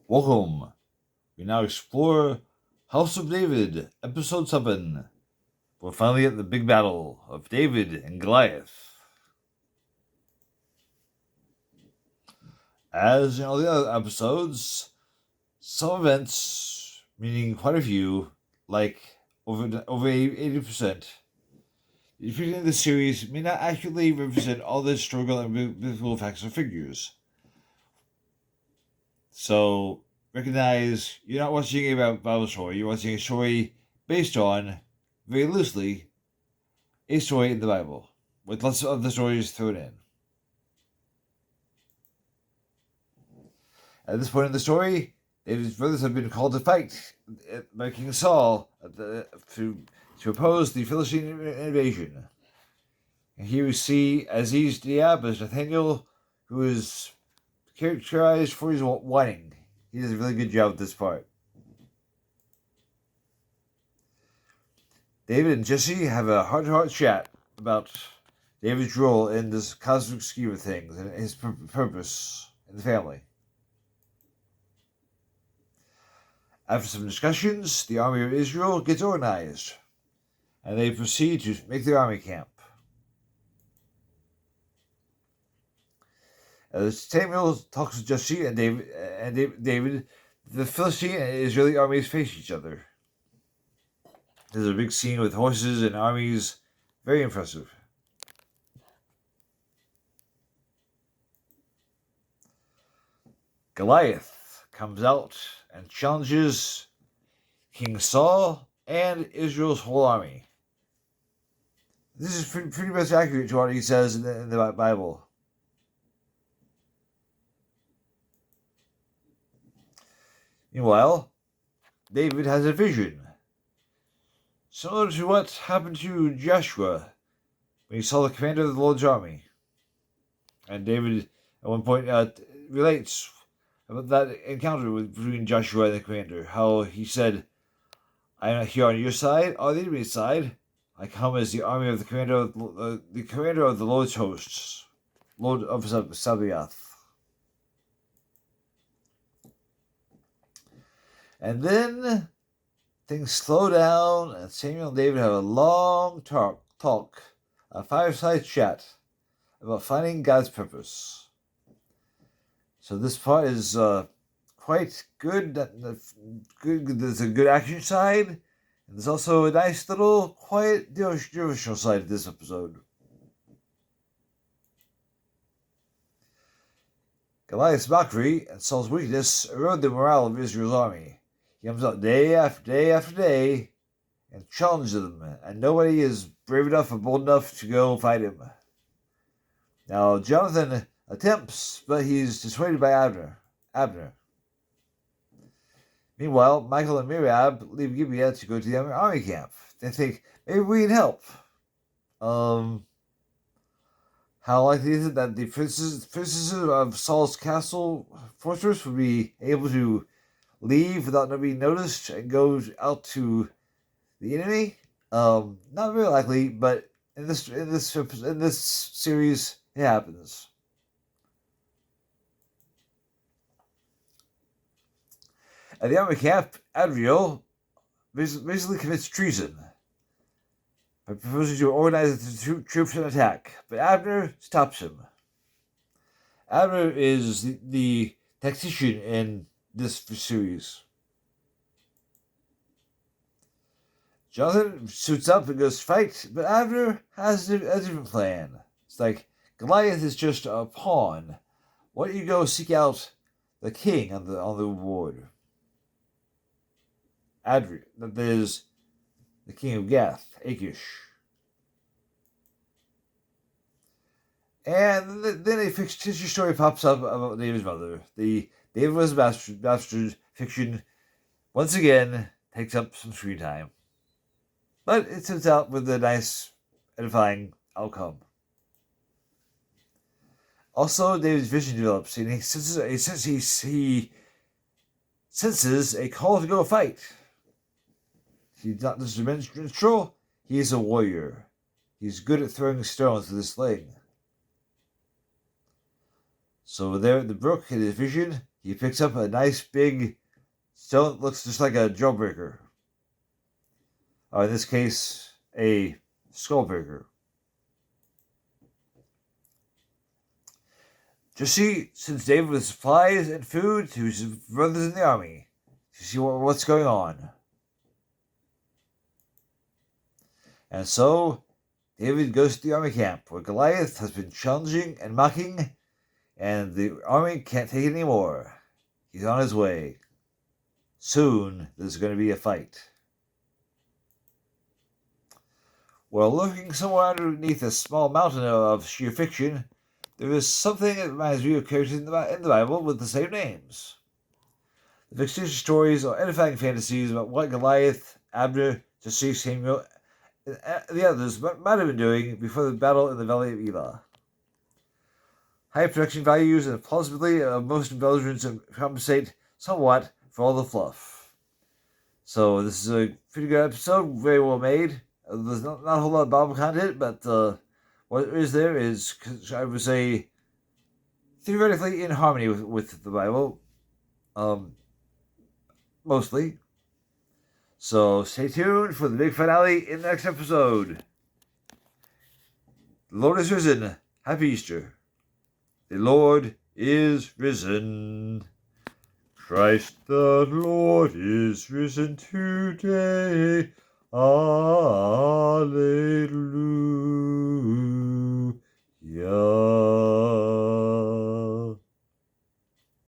Welcome. We now explore House of David, Episode 7. We're finally at the big battle of David and Goliath. As in all the other episodes, some events, meaning quite a few, like over 80%, depicted in the series may not accurately represent all the historical and biblical facts or figures. So recognize you're not watching a Bible story, you're watching a story based on, very loosely, a story in the Bible, with lots of other stories thrown in. At this point in the story, David's brothers have been called to fight by King Saul to oppose the Philistine invasion. And here we see Aziz Diab as Nathaniel, who is characterized for his whining. He does a really good job with this part. David and Jesse have a heart-to-heart chat about David's role in this cosmic scheme of things and his purpose in the family. After some discussions, the army of Israel gets organized, and they proceed to make their army camp. As Samuel talks with Jesse and David, the Philistine and Israeli armies face each other. There's a big scene with horses and armies, very impressive. Goliath comes out and challenges King Saul and Israel's whole army. This is pretty much accurate to what he says in the Bible. Meanwhile, David has a vision, similar to what happened to Joshua when he saw the commander of the Lord's army. And David, at one point, relates about that encounter between Joshua and the commander, how he said, "I am not here on your side or the enemy's side. I come as the army of the commander of the Lord's hosts, Lord of Sabaoth." And then things slow down, and Samuel and David have a long talk, a fireside chat about finding God's purpose. So this part is quite good. There's a good action side, and there's also a nice little quiet devotional side to this episode. Goliath's mockery and Saul's weakness erode the morale of Israel's army. He comes out day after day after day and challenges them, and nobody is brave enough or bold enough to go fight him. Now, Jonathan attempts, but he's dissuaded by Abner. Meanwhile, Michael and Miriam leave Gibeah to go to the army camp. They think, maybe we can help. How likely is it that the princes of Saul's castle fortress would be able to leave without being noticed and go out to the enemy? Not very likely, but in this series, it happens. At the army camp, Adriel basically commits treason by proposing to organize the troops an attack, but Abner stops him. Abner is the tactician in this series. Jonathan suits up and goes to fight, but Abner has a different plan. It's like, Goliath is just a pawn. Why don't you go seek out the king on the board? Adriel, that is the king of Gath, Achish. And then a fictitious story pops up about David's mother. The David was a bastard fiction once again takes up some screen time. But it turns out with a nice, edifying outcome. Also, David's vision develops, and he senses a call to go fight. He's not just a minstrel, he is a warrior. He's good at throwing stones with his sling. So there at the brook, in his vision, he picks up a nice big stone that looks just like a jawbreaker. Or in this case, a skullbreaker. Jesse sends David with supplies and food to his brothers in the army to see what's going on. And so, David goes to the army camp, where Goliath has been challenging and mocking, and the army can't take it anymore. He's on his way. Soon, there's going to be a fight. While lurking somewhere underneath a small mountain of sheer fiction, there is something that reminds me of characters in the Bible with the same names. The fictitious stories are edifying fantasies about what Goliath, Abner, Jesse, Samuel, and the others might have been doing before the battle in the Valley of Elah. High production values and plausibility of most embellishments compensate somewhat for all the fluff. So this is a pretty good episode, very well made. There's not a whole lot of Bible content, but what is there is, I would say, theoretically in harmony with the Bible, mostly. So stay tuned for the big finale in the next episode. The Lord is risen. Happy Easter. The Lord is risen. Christ the Lord is risen today. Alleluia.